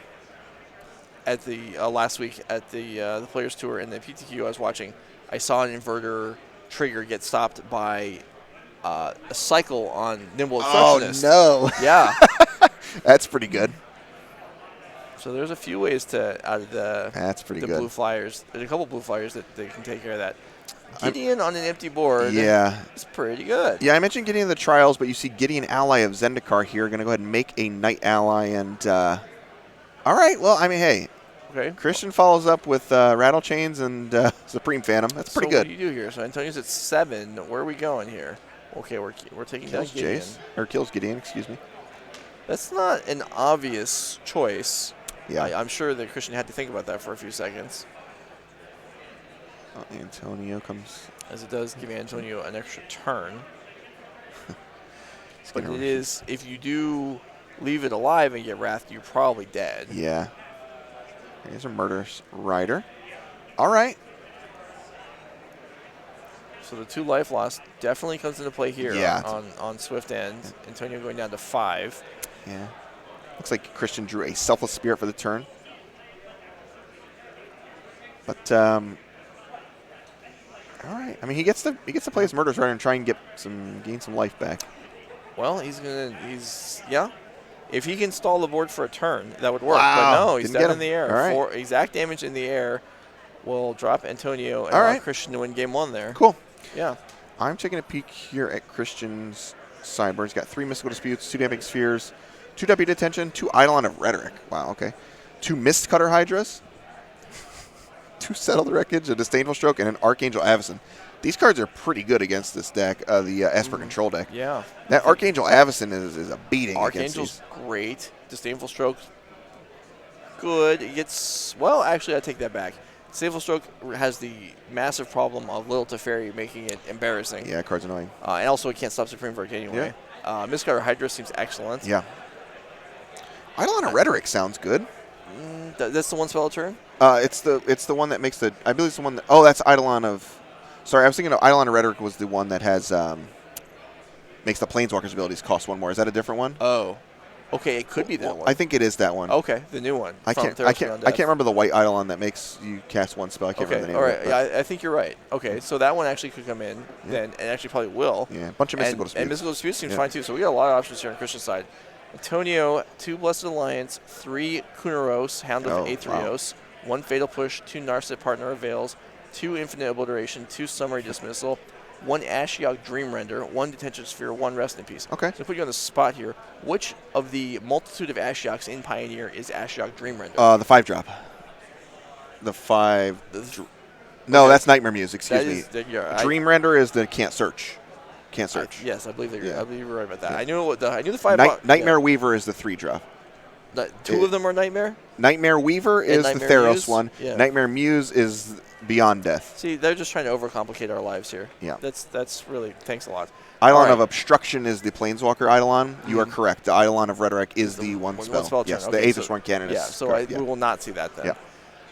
at the last week at the Players Tour and the PTQ I was watching, I saw an Inverter trigger get stopped by a cycle on Nimble Obstructionist. Oh, no. Yeah. That's pretty good. So there's a few ways to out of That's pretty the good. blue flyers. There's a couple blue flyers that they can take care of that. Gideon on an empty board. Yeah. It's pretty good. Yeah, I mentioned Gideon in the trials, but you see Gideon ally of Zendikar here. Going to go ahead and make a Knight ally. And all right, well, I mean, hey. Okay. Christian follows up with Rattle Chains and Supreme Phantom. That's pretty good. So what do you do here? So Antonio's at 7. Where are we going here? Okay, we're taking down Gideon. Jace, or kills Gideon, excuse me. That's not an obvious choice. Yeah. I'm sure that Christian had to think about that for a few seconds. Antonio comes. As it does give Antonio an extra turn. But it is, if you do leave it alive and get Wrath, you're probably dead. Yeah. Here's a Murderous Rider. All right. So the 2 life loss definitely comes into play here on Swift End. Antonio going down to 5. Yeah. Looks like Christian drew a Selfless Spirit for the turn. But all right. I mean, he gets to play his Murderous Rider and try and gain some life back. Well, yeah. If he can stall the board for a turn, that would work. Wow. But no, he's Didn't down get in the him. air. All right. 4 exact damage in the air will drop Antonio and All allow right. Christian to win game 1 there. Cool. Yeah. I'm taking a peek here at Christian's sideboard. He's got 3 Mystical Disputes, 2 Damping Spheres, 2 Deputy Detention, 2 Eidolon of Rhetoric. Wow, okay. 2 Mist Cutter Hydras, 2 Settled Wreckage, a Disdainful Stroke, and an Archangel Avacyn. These cards are pretty good against this deck, the Esper Control deck. Yeah. That Archangel Avacyn is a beating Archangel's against these. great. Disdainful Stroke, good. It gets, well, actually, I take that back. Disdainful Stroke has the massive problem of Little Teferi making it embarrassing. Yeah, card's annoying. And also, it can't stop Supreme Verdict anyway. Yeah. Mistcutter Hydra seems excellent. Yeah. Eidolon of Rhetoric sounds good. That's the one spell a turn? It's the one that makes the, I believe it's the one that, oh, that's Eidolon of, sorry, I was thinking of Eidolon of Rhetoric was the one that has, makes the Planeswalker's abilities cost 1 more. Is that a different one? Oh. Okay, it could be that one. I think it is that one. Okay, the new one. I can't remember the white Eidolon that makes you cast 1 spell. I can't remember the name all of right. it. Yeah, I think you're right. Okay, so that one actually could come in then, and actually probably will. Yeah, a bunch of Mystical Disputes. And Mystical Disputes seems fine too, so we got a lot of options here on Christian's side. Antonio, 2 Blessed Alliance, 3 Kunaros, Hound of Aetherios, 1 Fatal Push, 2 Narset Partner of Veils, 2 Infinite Obliteration, 2 Summary Dismissal, 1 Ashiok Dream Render, 1 Detention Sphere, 1 Rest in Peace. Okay. So to put you on the spot here, which of the multitude of Ashioks in Pioneer is Ashiok Dream Render? The 5-drop. The 5. No, that's Nightmare Muse. Excuse me. Dream Render is the can't search. Can't search. Yes, I believe you're right about that. Yeah. I knew the 5. Nightmare Weaver is the 3-drop. 2 of them are Nightmare? Nightmare Weaver is Nightmare the Theros Muse? one. Yeah. Nightmare Muse is Beyond Death. See, they're just trying to overcomplicate our lives here. Yeah. That's really, thanks a lot. Eidolon of Obstruction is the Planeswalker Eidolon. You are correct. The Eidolon of Rhetoric is the 1 spell. Turn. Yes, okay, the Aethys 1 cannon is so correct. we will not see that then. Yeah.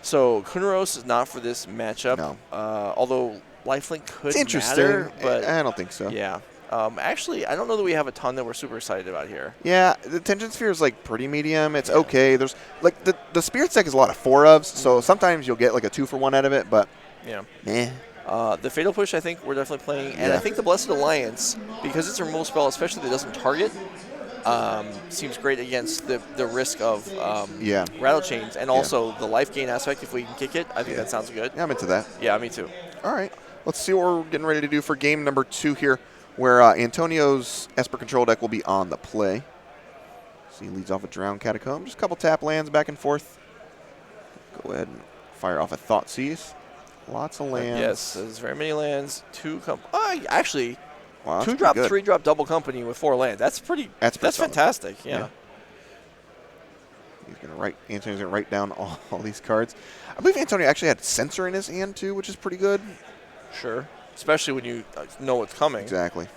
So Kunaros is not for this matchup. No. Although Lifelink could It's interesting, matter, but I don't think so. Yeah. Actually, I don't know that we have a ton that we're super excited about here. Yeah, the Tension Sphere is like pretty medium. It's okay. There's like the Spirit deck is a lot of 4-ofs, so sometimes you'll get like a 2-for-1 out of it, but The Fatal Push, I think we're definitely playing, and I think the Blessed Alliance, because it's a removal spell, especially that doesn't target, seems great against the risk of Rattle Chains, and also the life gain aspect. If we can kick it, I think that sounds good. Yeah, I'm into that. Yeah, me too. All right, let's see what we're getting ready to do for game number 2 here, where Antonio's Esper Control deck will be on the play. So he leads off with Drowned Catacomb, just a couple tap lands back and forth. Go ahead and fire off a Thoughtseize. Lots of lands. Yes, there's very many lands. 2 actually, wow, 2-drop, 3-drop double company with 4 lands. That's fantastic. Yeah. Antonio's gonna write down all these cards. I believe Antonio actually had Censor in his hand too, which is pretty good. Sure, especially when you know what's coming. Exactly.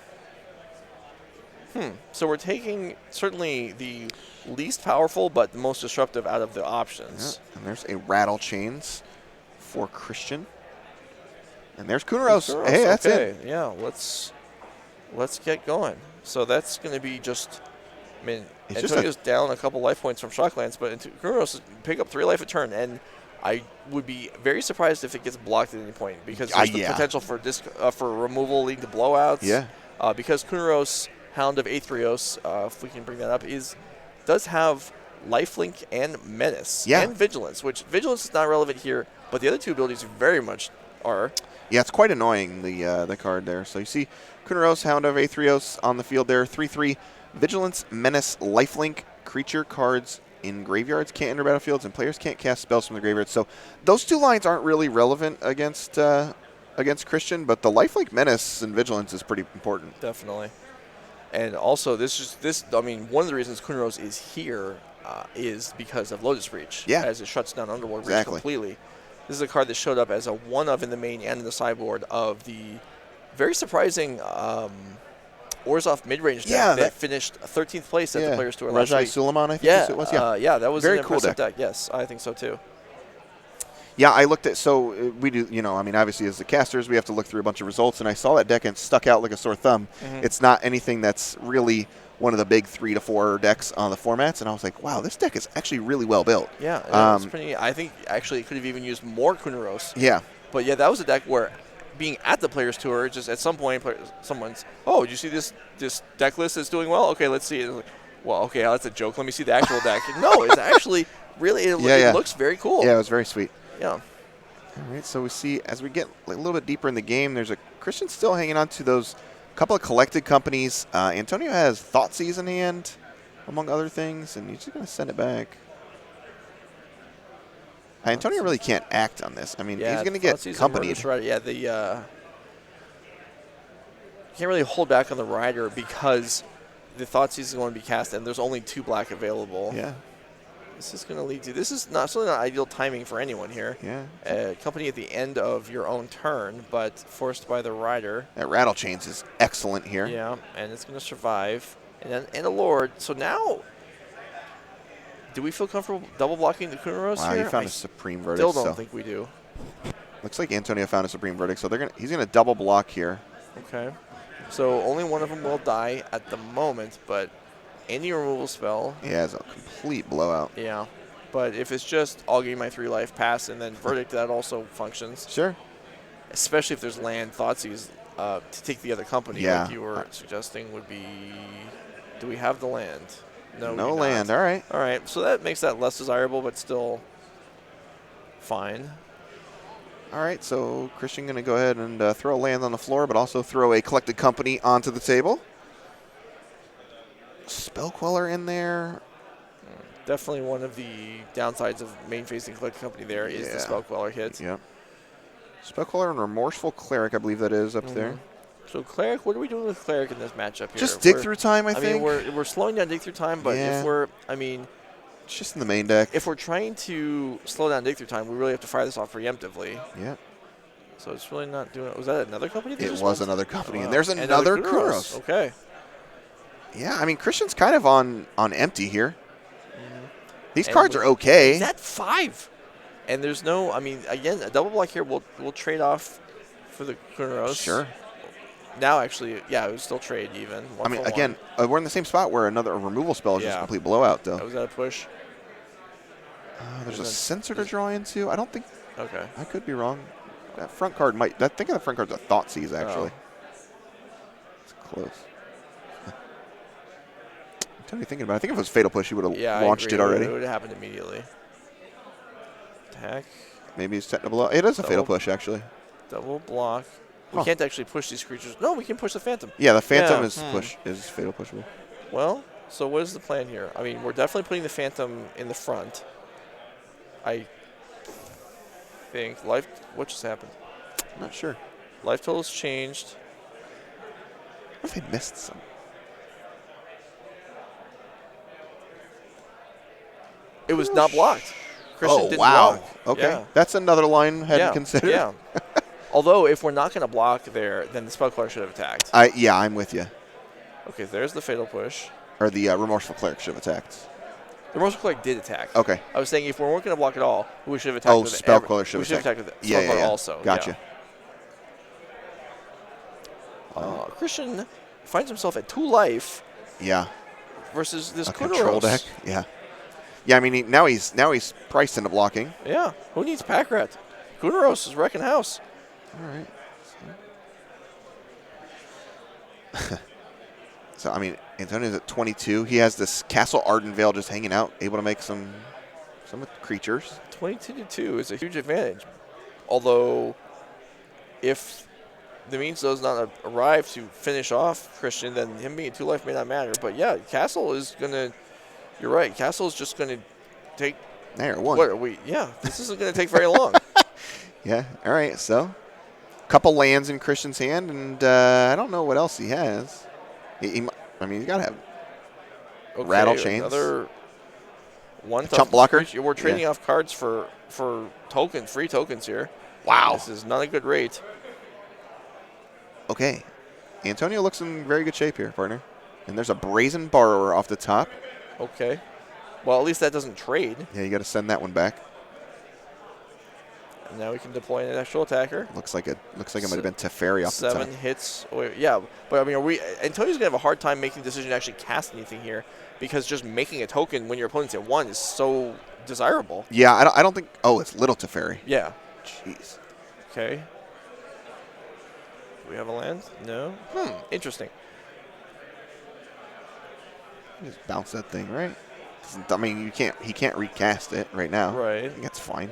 So we're taking certainly the least powerful but the most disruptive out of the options. Yeah. And there's a Rattle Chains for Christian. And there's Kunaros. Hey, that's it. Yeah, let's get going. So that's going to be just, I mean, Antonio's down a couple life points from Shocklands, but Kunaros pick up 3 life a turn, and I would be very surprised if it gets blocked at any point because there's the potential for removal leading to blowouts. Yeah. Because Kunaros, Hound of Aetherios, if we can bring that up, does have Lifelink and Menace. Yeah. And Vigilance, which Vigilance is not relevant here, but the other two abilities very much are. Yeah, it's quite annoying, the card there. So you see Kunaros, Hound of Aetherios on the field there. 3/3, Vigilance, Menace, Lifelink, creature cards in graveyards can't enter battlefields, and players can't cast spells from the graveyard. So those two lines aren't really relevant against Christian, but the Lifelink, Menace, and Vigilance is pretty important. Definitely. And also, I mean, one of the reasons Kunaros is here is because of Lotus Reach. Yeah. As it shuts down Underworld Reach completely. This is a card that showed up as a 1-of in the main and in the sideboard of the very surprising Orzhov midrange deck that finished 13th place at the Players Tour last week. Suleiman, I think it was. Yeah, that was very an cool impressive deck. Yes, I think so too. Yeah, I looked at, so we do, I mean, obviously as the casters, we have to look through a bunch of results, and I saw that deck and it stuck out like a sore thumb. It's not anything that's really one of the big 3 to 4 decks on the formats, and I was like, wow, this deck is actually really well built. Yeah, it's pretty neat. I think actually it could have even used more Kunaros. Yeah. But yeah, that was a deck where being at the Players Tour, just at some point, someone's, oh, did you see this deck list is doing well? Okay, let's see it. Like, well, okay, that's a joke. Let me see the actual deck. No, it's actually really, it looks very cool. Yeah, it was very sweet. Yeah. All right, so we see as we get a little bit deeper in the game, there's a Christian still hanging on to those couple of collected companies. Antonio has Thoughtseize in hand, among other things, and he's just going to send it back. Antonio really can't act on this. I mean, he's going to get companied. Yeah, can't really hold back on the Rider because the Thoughtseize is going to be cast, and there's only 2 black available. Yeah. This is going to lead to. This is certainly not ideal timing for anyone here. Yeah. Company at the end of your own turn, but forced by the Rider. That Rattle Chains is excellent here. Yeah, and it's going to survive. And a Lord. So now, do we feel comfortable double blocking the Kunaros here? Wow, you found a Supreme Verdict. Still don't think we do. Looks like Antonio found a Supreme Verdict, so he's going to double block here. Okay. So only one of them will die at the moment, but any removal spell. Yeah, it's a complete blowout. Yeah. But if it's just, I'll gain my 3 life, pass, and then Verdict, that also functions. Sure. Especially if there's land, Thoughtseize to take the other company, like you were suggesting, would be. Do we have the land? No land. All right. All right. So that makes that less desirable, but still fine. All right. So Christian going to go ahead and throw a land on the floor, but also throw a collected company onto the table. Spell Queller in there. Definitely one of the downsides of main-facing collected company there is the Spell Queller hit. Yep. Spell Queller and Remorseful Cleric, I believe that is up there. So Cleric, what are we doing with Cleric in this matchup here? Just dig through time, I think. I mean, we're slowing down dig through time, but if we're, it's just in the main deck. If we're trying to slow down dig through time, we really have to fire this off preemptively. Yeah. So it's really not doing it. Was that another company? It was another company, and there's another Kunaros. Okay. Yeah, I mean, Christian's kind of on empty here. These cards are okay. He's at 5. And there's no, again, a double block here, we'll trade off for the Kunaros. Sure. Now, actually, yeah, it would still trade even. Again, we're in the same spot where another removal spell is just a complete blowout, though. Was that a push? There's a Censor to draw into. I don't think. Okay. I could be wrong. That front card might. I think the front card's a Thoughtseize, actually. It's close. What are you thinking about? I think if it was Fatal Push, he would have launched it already. It would have happened immediately. Attack. Maybe he's setting a blow. It is a Fatal Push, actually. Double block. We can't actually push these creatures. No, we can push the Phantom. Yeah, the Phantom is Fatal Pushable. Well, so what is the plan here? I mean, we're definitely putting the Phantom in the front. I think what just happened? I'm not sure. Life total's changed. What if they missed some? It was not blocked. Christian didn't block. Okay. Yeah. That's another line I hadn't considered. Yeah. Although, if we're not going to block there, then the Spell Queller should have attacked. I'm with you. Okay, there's the Fatal Push. Or the Remorseful Cleric should have attacked. The Remorseful Cleric did attack. Okay. I was saying if we weren't going to block at all, we should have attacked with Spell Queller should have attacked with Spell Queller also. Gotcha. Christian finds himself at 2 life. Yeah. Versus this control deck. Yeah. Yeah, I mean, now he's priced into blocking. Yeah. Who needs Pack Rat? Kunaros is wrecking house. All right. So, I mean, Antonio's at 22. He has this Castle Ardenvale just hanging out, able to make some creatures. 22-2 is a huge advantage. Although, if the means does not arrive to finish off Christian, then him being 2 life may not matter. But yeah, Castle is going to, you're right, Castle is just going to take. There, 1. What are we? Yeah, this isn't going to take very long. Yeah, all right, so a couple lands in Christian's hand, and I don't know what else he has. He's got to have Rattle Chains. Another one Chump Blocker. We're trading off cards for free tokens here. Wow. This is not a good rate. Okay. Antonio looks in very good shape here, partner. And there's a Brazen Borrower off the top. Okay. Well, at least that doesn't trade. Yeah, you got to send that one back. And now we can deploy an actual attacker. Looks like it might have been Teferi off the top. 7 hits. Yeah, but I mean, Antonio's gonna have a hard time making the decision to actually cast anything here, because just making a token when your opponent's at 1 is so desirable. Yeah, I don't think. Oh, it's Little Teferi. Yeah. Jeez. Okay. Do we have a land? No. Interesting. Just bounce that thing, right? I mean, he can't recast it right now. Right. I think that's fine.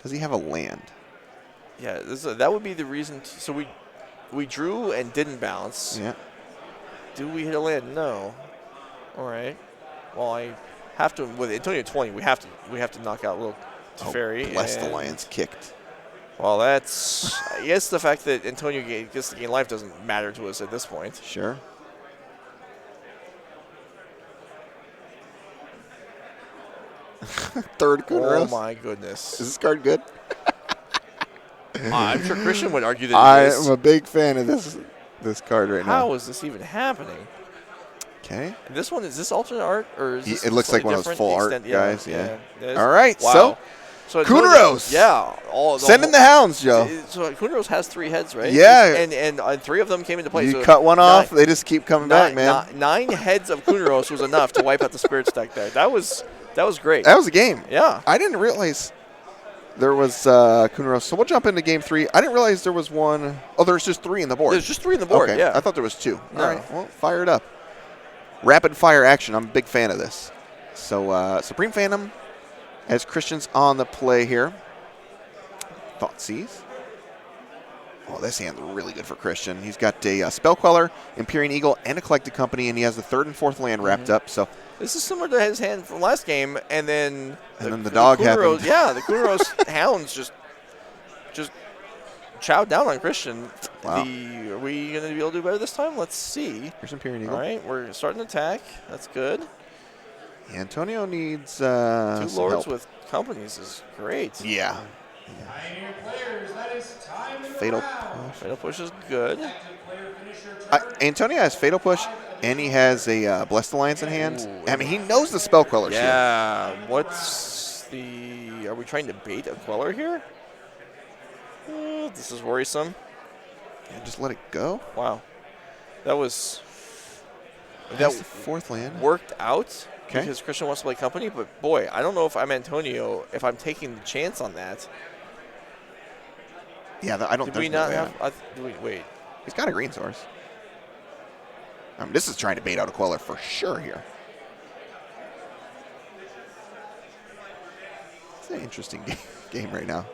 Does he have a land? Yeah, that would be the reason. So we drew and didn't bounce. Yeah. Do we hit a land? No. All right. Well, I have to with Antonio 20. We have to knock out Little Teferi. Bless the Lions kicked. Well, that's I guess the fact that Antonio gets to gain life doesn't matter to us at this point. Sure. Third Kuneros. Oh my goodness! Is this card good? I'm sure Christian would argue that it is. I'm a big fan of this card right now. How is this even happening? Okay. This one, is this alternate art, or is this it looks like one of those full art guys? Yeah. All right. Wow. So Kuneros. Yeah. Send in the hounds, Joe. So Kuneros has 3 heads, right? Yeah. And 3 of them came into play. You so cut one off, they just keep coming back, man. 9 heads of Kuneros was enough to wipe out the Spirit stack there. That was great. That was a game. Yeah. I didn't realize there was Kuneros. So we'll jump into game 3. I didn't realize there was one. Oh, there's just 3 in the board. There's just 3 in the board, okay. yeah. I thought there was 2. No. All right. Well, fire it up. Rapid fire action. I'm a big fan of this. So Supreme Phantom has Christians on the play here. Thoughtseize. Oh, this hand's really good for Christian. He's got a Spell Queller, Empyrean Eagle, and a Collected Company, and he has the 3rd and 4th land wrapped up. So this is similar to his hand from last game, and then the dog Kuneros, happened. Yeah, the Kuneros hounds just chowed down on Christian. Wow. Are we going to be able to do better this time? Let's see. Here's Empyrean Eagle. All right, we're starting to attack. That's good. Antonio needs 2 lords help. with companies is great. Yeah. Fatal Push. Fatal Push is good. Antonio has Fatal Push, and he has a Blessed Alliance in hand. Ooh. I mean, he knows the Spell Queller shield. Yeah. Are we trying to bait a Queller here? This is worrisome. Yeah, just let it go. Wow. That was... That's the 4th land. Worked out okay. Because Christian wants to play company, but boy, I don't know if I'm Antonio, if I'm taking the chance on that. Yeah, I don't think we not have... wait. He's got a green source. I mean, this is trying to bait out a Queller for sure here. It's an interesting game right now.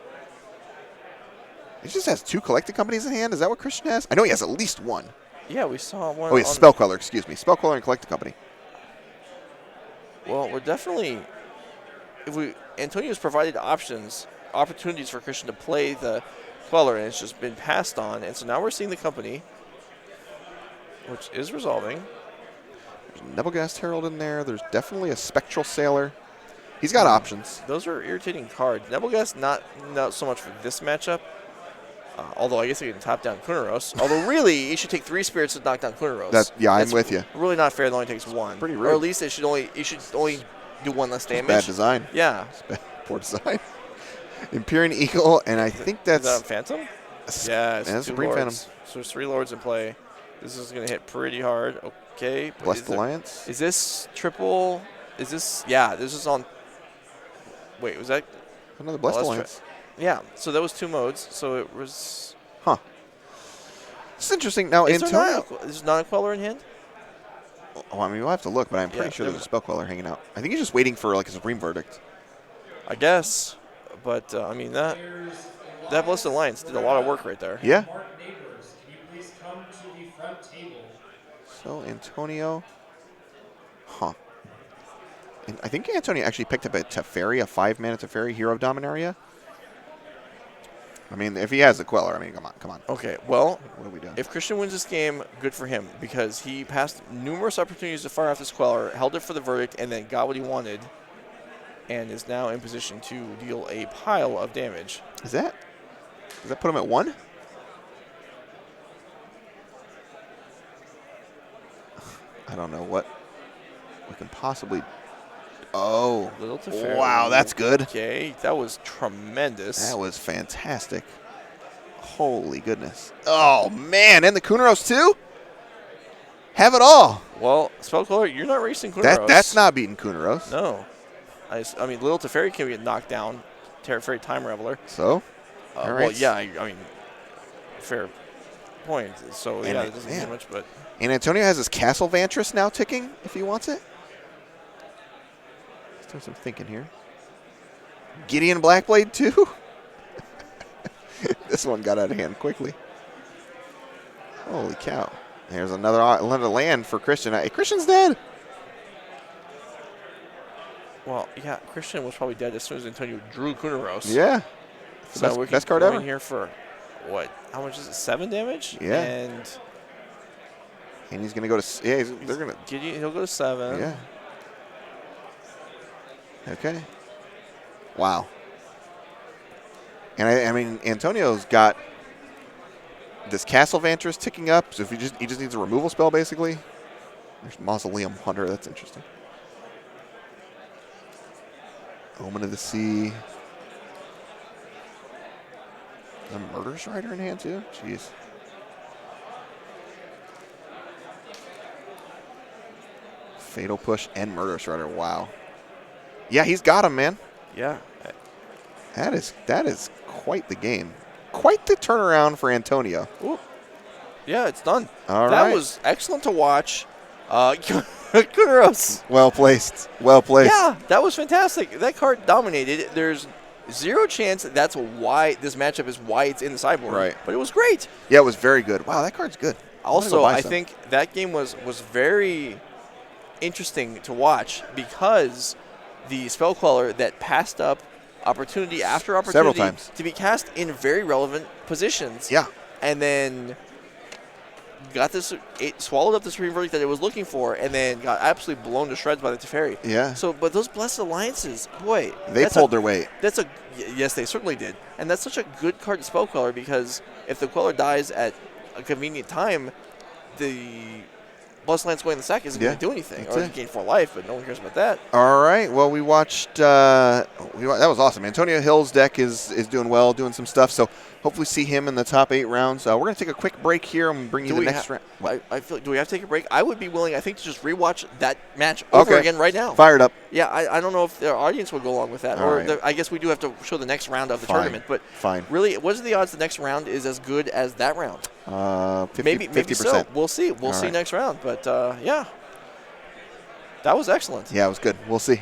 He just has 2 Collected Companies in hand. Is that what Christian has? I know he has at least 1. Yeah, we saw one. Oh, yeah, Spell Queller, excuse me. Spell Queller and Collected Company. Well, we're definitely... Antonio's provided opportunities for Christian to play the Queller, and it's just been passed on. And so now we're seeing the company, which is resolving. There's a Nebelgast Herald in there. There's definitely a Spectral Sailor. He's got options. Those are irritating cards. Nebelgast, not so much for this matchup. Although I guess he can top down Kuneros. Although really, he should take 3 spirits to knock down Kuneros. I'm with you. Really not fair. It only takes 1. Pretty rude. Or at least it should only do 1 less damage. Bad design. Yeah. Poor design. Empyrean Eagle, and I think that's... Is that a Phantom? Yeah, it's that's 2 Supreme lords. Phantom. So there's 3 lords in play. This is going to hit pretty hard. Okay. Blessed Alliance. Is this triple? Is this... Yeah, this is on... Wait, was that... Another Blessed Alliance. Yeah, so that was 2 modes. So it was... Huh. It's interesting. Now, Is Antonio... there's not a Queller in hand? Oh, I mean, we'll have to look, but I'm pretty sure there's a spell queller hanging out. I think he's just waiting for like a supreme verdict. I guess, but I mean that Blessed Alliance did a lot of work right there. Yeah. Mark Neighbors, can you please come to the front table? So Antonio, And I think Antonio actually picked up a Teferi, a 5-mana Teferi, Hero of Dominaria. I mean, if he has the Queller, I mean, come on. Okay, well, what are we doing? If Christian wins this game, good for him, because he passed numerous opportunities to fire off this Queller, held it for the verdict, and then got what he wanted, and is now in position to deal a pile of damage. Does that put him at 1? I don't know what we can possibly. Oh, wow, that's good. Okay, that was tremendous. That was fantastic. Holy goodness. Oh, man, and the Kunaros too? Have it all. Well, Spellcaller, you're not racing Kunaros. That's not beating Kunaros. No. I mean, Little Teferi can get knocked down. Teferi Time Reveler. So? All right. Well, yeah, I mean, fair point. So, and yeah, it doesn't mean much, but. And Antonio has his Castle Vantress now ticking if he wants it. Let's do some thinking here. Gideon Blackblade too? This one got out of hand quickly. Holy cow. There's another land for Christian. Hey, Christian's dead. Well, yeah, Christian was probably dead as soon as Antonio drew Kunaros. Yeah. So best card ever. Here for, what, how much is it, 7 damage? Yeah. And he's going to go to, yeah, they're going to. He'll go to 7. Yeah. Okay. Wow. And I mean, Antonio's got this Castle Vantress ticking up, so if he just needs a removal spell, basically. There's Mausoleum Hunter. That's interesting. Omen of the Sea. A Murderous Rider in hand, too? Jeez. Fatal Push and Murderous Rider. Wow. Yeah, he's got him, man. Yeah. That is quite the game. Quite the turnaround for Antonio. Ooh. Yeah, it's done. All right. That was excellent to watch. Kunaros. Well placed. Well placed. Yeah, that was fantastic. That card dominated. There's zero chance that's why this matchup is why it's in the sideboard. Right. But it was great. Yeah, it was very good. Wow, that card's good. Also, I think that game was very interesting to watch because the Spell Queller that passed up opportunity after opportunity several times to be cast in very relevant positions. Yeah. And then got this, it swallowed up the Supreme Verdict that it was looking for, and then got absolutely blown to shreds by the Teferi. Yeah. So, but those Blessed Alliances, boy. They pulled their weight. Yes, they certainly did. And that's such a good card to Spell Queller because if the Queller dies at a convenient time, the Blessed Alliance going in the sack isn't going to do anything. Or gain 4 life, but no one cares about that. All right. Well, we watched. That was awesome. Antonio Hill's deck is doing well, doing some stuff. So hopefully see him in the top 8 rounds. We're going to take a quick break here and bring you the next round. I feel. Do we have to take a break? I would be willing, I think, to just rewatch that match over again right now. Fired up. Yeah, I don't know if our audience will go along with that. I guess we do have to show the next round of the tournament. But really, what are the odds the next round is as good as that round? 50%. Maybe so. We'll see. We'll see next round. But, yeah. That was excellent. Yeah, it was good. We'll see.